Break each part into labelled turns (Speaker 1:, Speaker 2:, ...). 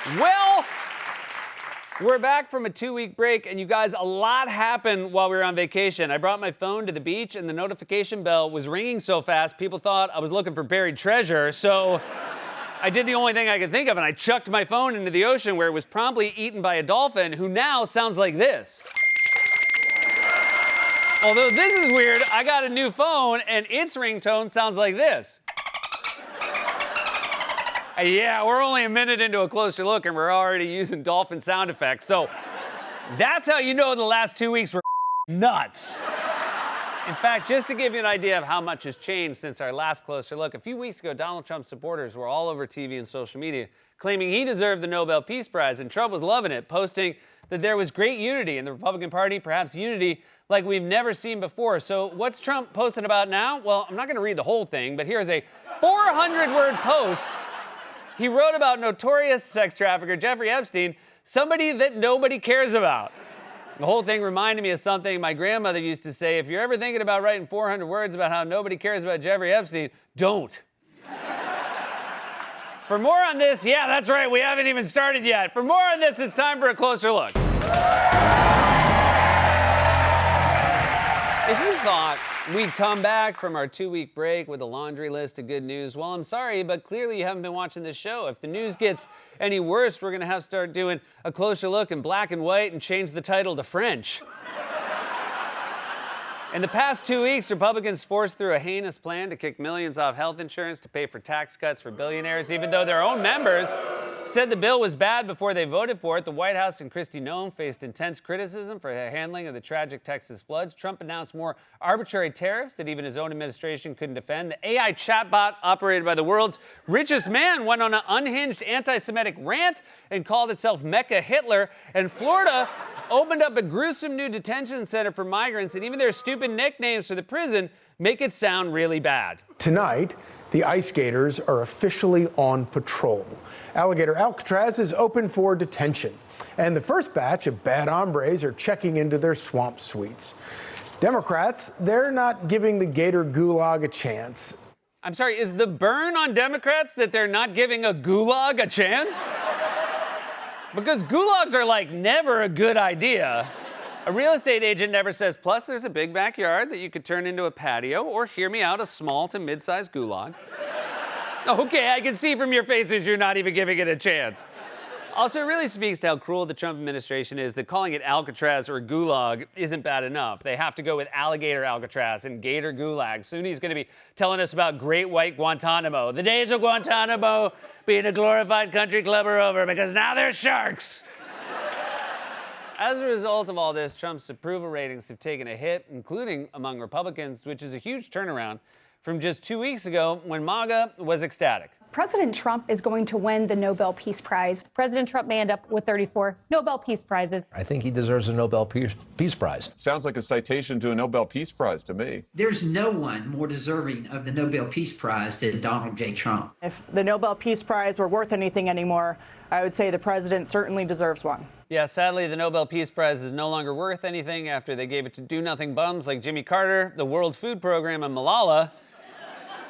Speaker 1: Well, we're back from a 2-week break, and you guys, a lot happened while we were on vacation. I brought my phone to the beach, and the notification bell was ringing so fast, people thought I was looking for buried treasure, so I did the only thing I could think of, and I chucked my phone into the ocean, where it was promptly eaten by a dolphin, who now sounds like this. Although this is weird, I got a new phone, and its ringtone sounds like this. Yeah, we're only a minute into a closer look, and we're already using dolphin sound effects. So that's how you know the last 2 weeks were nuts. In fact, just to give you an idea of how much has changed since our last closer look, a few weeks ago, Donald Trump's supporters were all over TV and social media claiming he deserved the Nobel Peace Prize, and Trump was loving it, posting that there was great unity in the Republican Party, perhaps unity like we've never seen before. So what's Trump posting about now? Well, I'm not going to read the whole thing, but here's a 400-word post he wrote about notorious sex trafficker Jeffrey Epstein, somebody that nobody cares about. The whole thing reminded me of something my grandmother used to say: if you're ever thinking about writing 400 words about how nobody cares about Jeffrey Epstein, don't. For more on this, yeah, that's right, we haven't even started yet. For more on this, it's time for a closer look. If you thought we'd come back from our 2-week break with a laundry list of good news, well, I'm sorry, but clearly you haven't been watching this show. If the news gets any worse, we're going to have to start doing a closer look in black and white and change the title to French. In the past 2 weeks, Republicans forced through a heinous plan to kick millions off health insurance to pay for tax cuts for billionaires, even though their own members said the bill was bad before they voted for it. The White House and Kristi Noem faced intense criticism for their handling of the tragic Texas floods. Trump announced more arbitrary tariffs that even his own administration couldn't defend. The AI chatbot operated by the world's richest man went on an unhinged anti-Semitic rant and called itself Mecca Hitler. And Florida opened up a gruesome new detention center for migrants, and even their stupid nicknames for the prison make it sound really bad.
Speaker 2: Tonight, the ice skaters are officially on patrol. Alligator Alcatraz is open for detention, and the first batch of bad hombres are checking into their swamp suites. Democrats, they're not giving the Gator Gulag a chance.
Speaker 1: I'm sorry, is the burn on Democrats that they're not giving a gulag a chance? Because gulags are like never a good idea. A real estate agent never says, plus there's a big backyard that you could turn into a patio, or hear me out, a small to mid-sized gulag. Okay, I can see from your faces you're not even giving it a chance. Also, it really speaks to how cruel the Trump administration is that calling it Alcatraz or Gulag isn't bad enough. They have to go with Alligator Alcatraz and Gator Gulag. Soon he's going to be telling us about Great White Guantanamo. The days of Guantanamo being a glorified country club are over, because now there's sharks. As a result of all this, Trump's approval ratings have taken a hit, including among Republicans, which is a huge turnaround from just 2 weeks ago when MAGA was ecstatic.
Speaker 3: President Trump is going to win the Nobel Peace Prize.
Speaker 4: President Trump may end up with 34 Nobel Peace Prizes.
Speaker 5: I think he deserves a Nobel Peace Prize.
Speaker 6: Sounds like a citation to a Nobel Peace Prize to me.
Speaker 7: There's no one more deserving of the Nobel Peace Prize than Donald J. Trump.
Speaker 8: If the Nobel Peace Prize were worth anything anymore, I would say the president certainly deserves one.
Speaker 1: Yeah, sadly, the Nobel Peace Prize is no longer worth anything after they gave it to do-nothing bums like Jimmy Carter, the World Food Program, and Malala.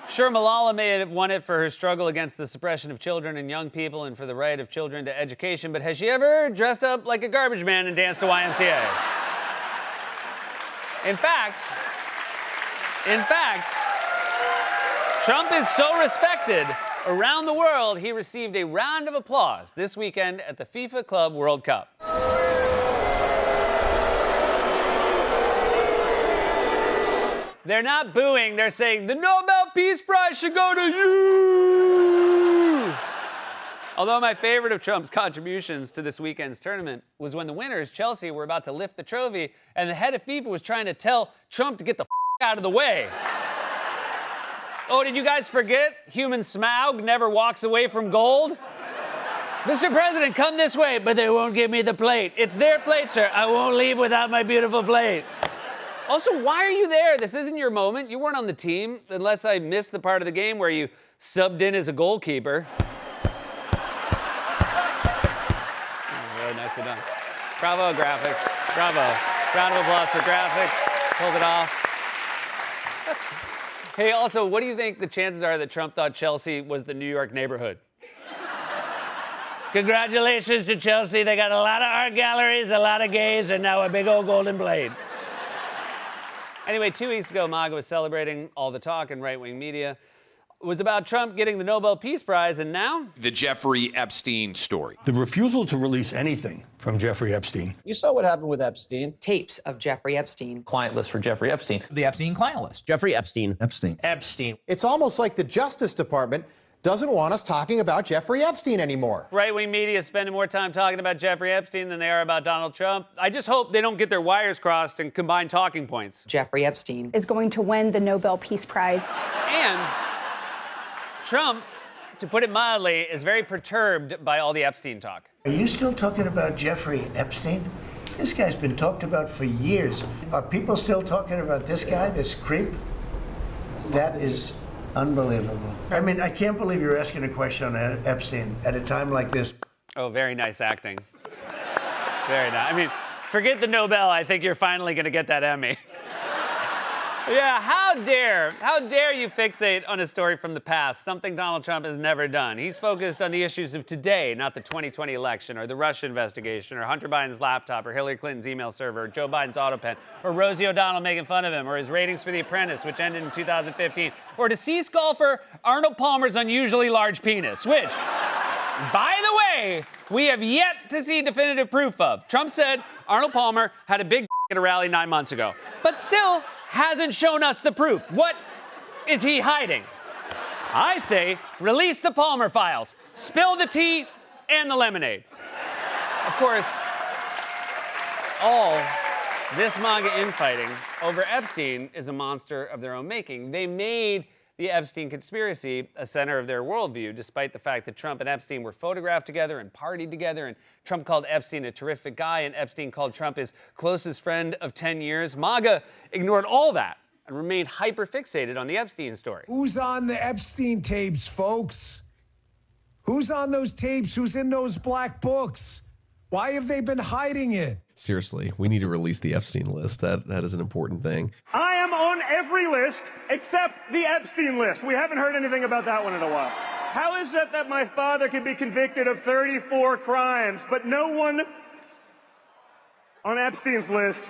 Speaker 1: Sure, Malala may have won it for her struggle against the suppression of children and young people and for the right of children to education, but has she ever dressed up like a garbage man and danced to YMCA? In fact, Trump is so respected around the world, he received a round of applause this weekend at the FIFA Club World Cup. They're not booing, they're saying, the Nobel Peace Prize should go to you! Although my favorite of Trump's contributions to this weekend's tournament was when the winners, Chelsea, were about to lift the trophy, and the head of FIFA was trying to tell Trump to get the out of the way. Oh, did you guys forget? Human Smaug never walks away from gold. Mr. President, come this way, but they won't give me the plate. It's their plate, sir. I won't leave without my beautiful plate. Also, why are you there? This isn't your moment. You weren't on the team, unless I missed the part of the game where you subbed in as a goalkeeper. Oh, really nicely done. Bravo, graphics. Bravo. Round of applause for graphics. Pulled it off. Hey, also, what do you think the chances are that Trump thought Chelsea was the New York neighborhood? Congratulations to Chelsea. They got a lot of art galleries, a lot of gays, and now a big old golden blade. Anyway, 2 weeks ago, MAGA was celebrating all the talk in right-wing media. It was about Trump getting the Nobel Peace Prize, and now?
Speaker 9: The Jeffrey Epstein story.
Speaker 10: The refusal to release anything from Jeffrey Epstein.
Speaker 11: You saw what happened with Epstein.
Speaker 12: Tapes of Jeffrey Epstein.
Speaker 5: Client list for Jeffrey Epstein.
Speaker 13: The Epstein client list.
Speaker 11: Jeffrey Epstein.
Speaker 13: Epstein.
Speaker 14: It's almost like the Justice Department doesn't want us talking about Jeffrey Epstein anymore.
Speaker 1: Right-wing media is spending more time talking about Jeffrey Epstein than they are about Donald Trump. I just hope they don't get their wires crossed and combine talking points.
Speaker 12: Jeffrey Epstein
Speaker 3: is going to win the Nobel Peace Prize.
Speaker 1: And Trump, to put it mildly, is very perturbed by all the Epstein talk.
Speaker 15: Are you still talking about Jeffrey Epstein? This guy's been talked about for years. Are people still talking about this guy, this creep? That is unbelievable. I mean, I can't believe you're asking a question on Epstein at a time like this.
Speaker 1: Oh, very nice acting. Very nice. I mean, forget the Nobel. I think you're finally going to get that Emmy. Yeah, how dare you fixate on a story from the past, something Donald Trump has never done. He's focused on the issues of today, not the 2020 election, or the Russia investigation, or Hunter Biden's laptop, or Hillary Clinton's email server, or Joe Biden's auto pen, or Rosie O'Donnell making fun of him, or his ratings for The Apprentice, which ended in 2015, or deceased golfer Arnold Palmer's unusually large penis, which, by the way, we have yet to see definitive proof of. Trump said Arnold Palmer had a big at a rally 9 months ago, but still hasn't shown us the proof. What is he hiding? I say release the Palmer files, spill the tea and the lemonade. Of course, all this MAGA infighting over Epstein is a monster of their own making. They made the Epstein conspiracy a center of their worldview, despite the fact that Trump and Epstein were photographed together and partied together, and Trump called Epstein a terrific guy, and Epstein called Trump his closest friend of 10 years. MAGA ignored all that and remained hyper-fixated on the Epstein story.
Speaker 16: Who's on the Epstein tapes, folks? Who's on those tapes? Who's in those black books? Why have they been hiding it?
Speaker 17: Seriously, we need to release the Epstein list. That is an important thing.
Speaker 18: I am on every list except the Epstein list. We haven't heard anything about that one in a while. How is it that my father can be convicted of 34 crimes, but no one on Epstein's list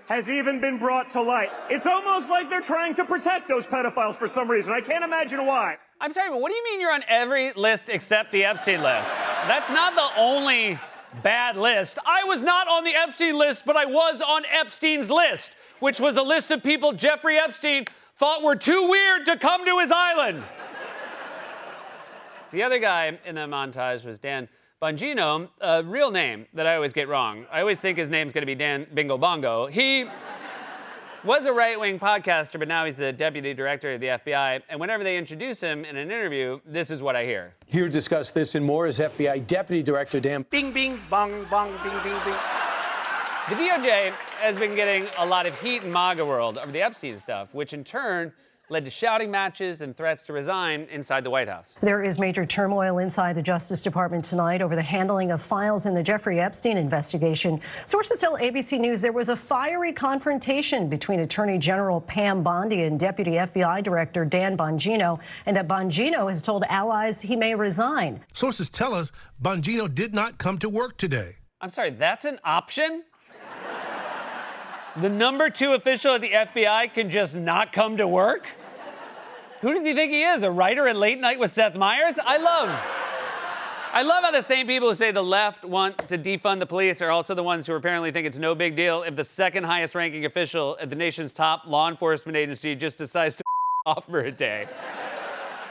Speaker 18: has even been brought to light? It's almost like they're trying to protect those pedophiles for some reason. I can't imagine why.
Speaker 1: I'm sorry, but what do you mean you're on every list except the Epstein list? That's not the only bad list. I was not on the Epstein list, but I was on Epstein's list, which was a list of people Jeffrey Epstein thought were too weird to come to his island. The other guy in the montage was Dan Bongino, a real name that I always get wrong. I always think his name's gonna be Dan Bingo Bongo. He was a right-wing podcaster, but now he's the deputy director of the FBI. And whenever they introduce him in an interview, this is what I hear.
Speaker 14: Here to discuss this and more is FBI Deputy Director Dan
Speaker 11: Bing, bing, bong, bong, bing, bing, bing.
Speaker 1: The DOJ has been getting a lot of heat in MAGA world over the Epstein stuff, which in turn led to shouting matches and threats to resign inside the White House.
Speaker 19: There is major turmoil inside the Justice Department tonight over the handling of files in the Jeffrey Epstein investigation. Sources tell ABC News there was a fiery confrontation between Attorney General Pam Bondi and Deputy FBI Director Dan Bongino, and that Bongino has told allies he may resign.
Speaker 16: Sources tell us Bongino did not come to work today.
Speaker 1: I'm sorry, that's an option? The number 2 official at the FBI can just not come to work? Who does he think he is, a writer at Late Night with Seth Meyers? I love how the same people who say the left want to defund the police are also the ones who apparently think it's no big deal if the second highest ranking official at the nation's top law enforcement agency just decides to off for a day.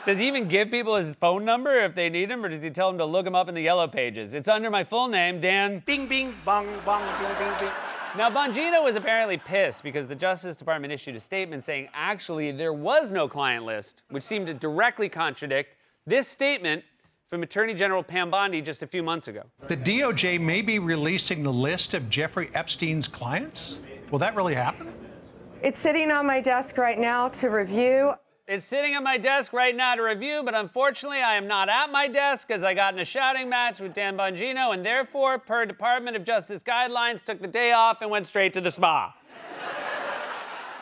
Speaker 1: Does he even give people his phone number if they need him, or does he tell them to look him up in the yellow pages? It's under my full name, Dan.
Speaker 11: Bing, bing, bong, bong, bing, bing, bing.
Speaker 1: Now, Bongino was apparently pissed because the Justice Department issued a statement saying actually there was no client list, which seemed to directly contradict this statement from Attorney General Pam Bondi just a few months ago.
Speaker 13: The DOJ may be releasing the list of Jeffrey Epstein's clients? Will that really happen?
Speaker 20: It's sitting on my desk right now to review.
Speaker 1: It's sitting on my desk right now to review, but unfortunately I am not at my desk because I got in a shouting match with Dan Bongino and therefore, per Department of Justice guidelines, took the day off and went straight to the spa.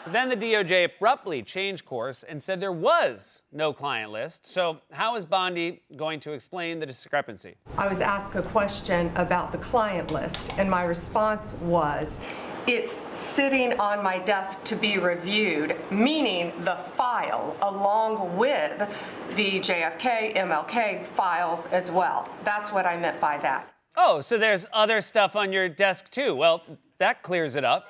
Speaker 1: But then the DOJ abruptly changed course and said there was no client list. So how is Bondi going to explain the discrepancy?
Speaker 20: I was asked a question about the client list, and my response was, it's sitting on my desk to be reviewed, meaning the file along with the JFK, MLK files as well. That's what I meant by that.
Speaker 1: Oh, so there's other stuff on your desk too. Well, that clears it up.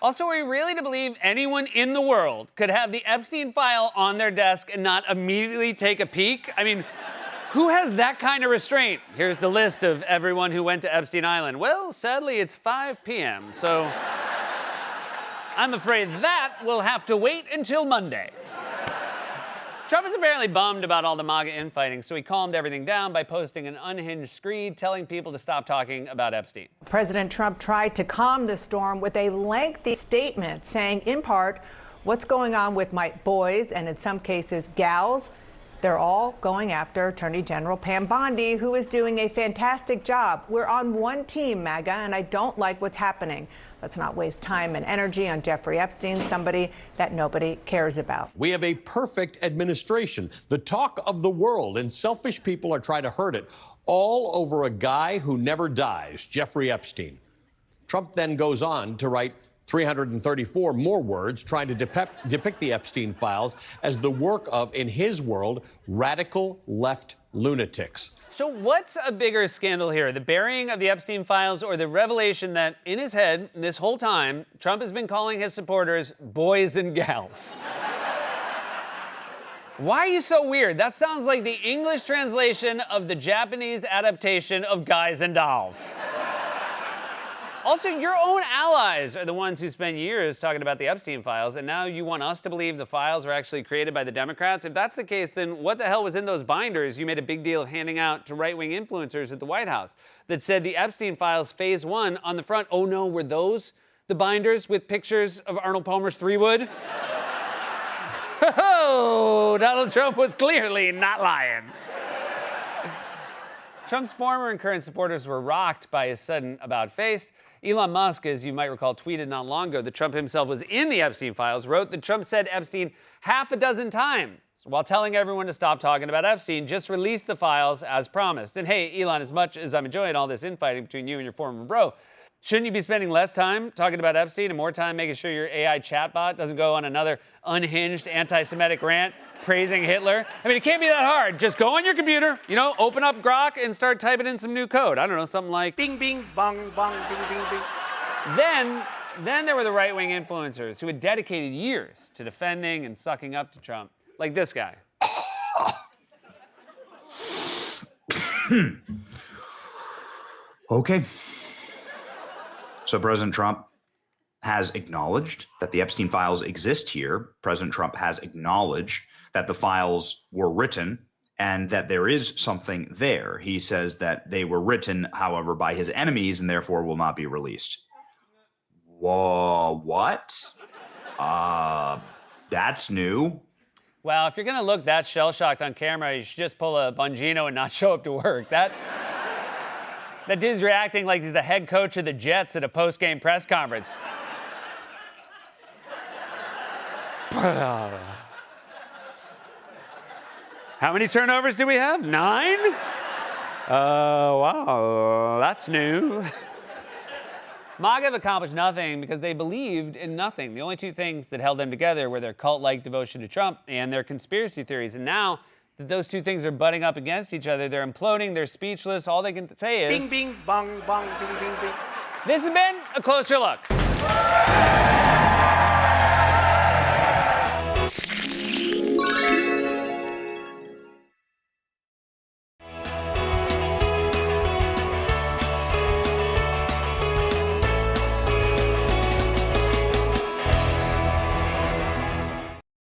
Speaker 1: Also, are you really to believe anyone in the world could have the Epstein file on their desk and not immediately take a peek? I mean, who has that kind of restraint? Here's the list of everyone who went to Epstein Island. Well, sadly, it's 5 p.m., so I'm afraid that will have to wait until Monday. Trump is apparently bummed about all the MAGA infighting, so he calmed everything down by posting an unhinged screed telling people to stop talking about Epstein.
Speaker 8: President Trump tried to calm the storm with a lengthy statement saying, in part, what's going on with my boys, and in some cases, gals, they're all going after Attorney General Pam Bondi, who is doing a fantastic job. We're on one team, MAGA, and I don't like what's happening. Let's not waste time and energy on Jeffrey Epstein, somebody that nobody cares about.
Speaker 21: We have a perfect administration, the talk of the world, and selfish people are trying to hurt it, all over a guy who never dies, Jeffrey Epstein. Trump then goes on to write 334 more words trying to depict the Epstein files as the work of, in his world, radical left lunatics.
Speaker 1: So what's a bigger scandal here, the burying of the Epstein files or the revelation that in his head this whole time, Trump has been calling his supporters boys and gals? Why are you so weird? That sounds like the English translation of the Japanese adaptation of Guys and Dolls. Also, your own allies are the ones who spent years talking about the Epstein files, and now you want us to believe the files were actually created by the Democrats? If that's the case, then what the hell was in those binders you made a big deal of handing out to right-wing influencers at the White House that said the Epstein files phase 1 on the front? Oh no, were those the binders with pictures of Arnold Palmer's 3-wood? Oh, Donald Trump was clearly not lying. Trump's former and current supporters were rocked by his sudden about-face. Elon Musk, as you might recall, tweeted not long ago that Trump himself was in the Epstein files, wrote that Trump said Epstein half a dozen times while telling everyone to stop talking about Epstein, just release the files as promised. And hey, Elon, as much as I'm enjoying all this infighting between you and your former bro, shouldn't you be spending less time talking about Epstein and more time making sure your AI chatbot doesn't go on another unhinged anti-Semitic rant praising Hitler? I mean, it can't be that hard. Just go on your computer, open up Grok and start typing in some new code. I don't know, something like
Speaker 11: bing, bing, bong, bong, bing, bing, bing.
Speaker 1: Then there were the right-wing influencers who had dedicated years to defending and sucking up to Trump, like this guy.
Speaker 22: Okay. So President Trump has acknowledged that the Epstein files exist here. President Trump has acknowledged that the files were written and that there is something there. He says that they were written, however, by his enemies and therefore will not be released. Whoa, what? That's new.
Speaker 1: Well, if you're going to look that shell-shocked on camera, you should just pull a Bongino and not show up to work. That dude's reacting like he's the head coach of the Jets at a post-game press conference. How many turnovers do we have? 9? Wow, that's new. MAGA have accomplished nothing because they believed in nothing. The only two things that held them together were their cult-like devotion to Trump and their conspiracy theories. And now that those two things are butting up against each other, they're imploding, they're speechless. All they can say is...
Speaker 11: Bing, bing, bong, bong, bing, bing, bing.
Speaker 1: This has been A Closer Look.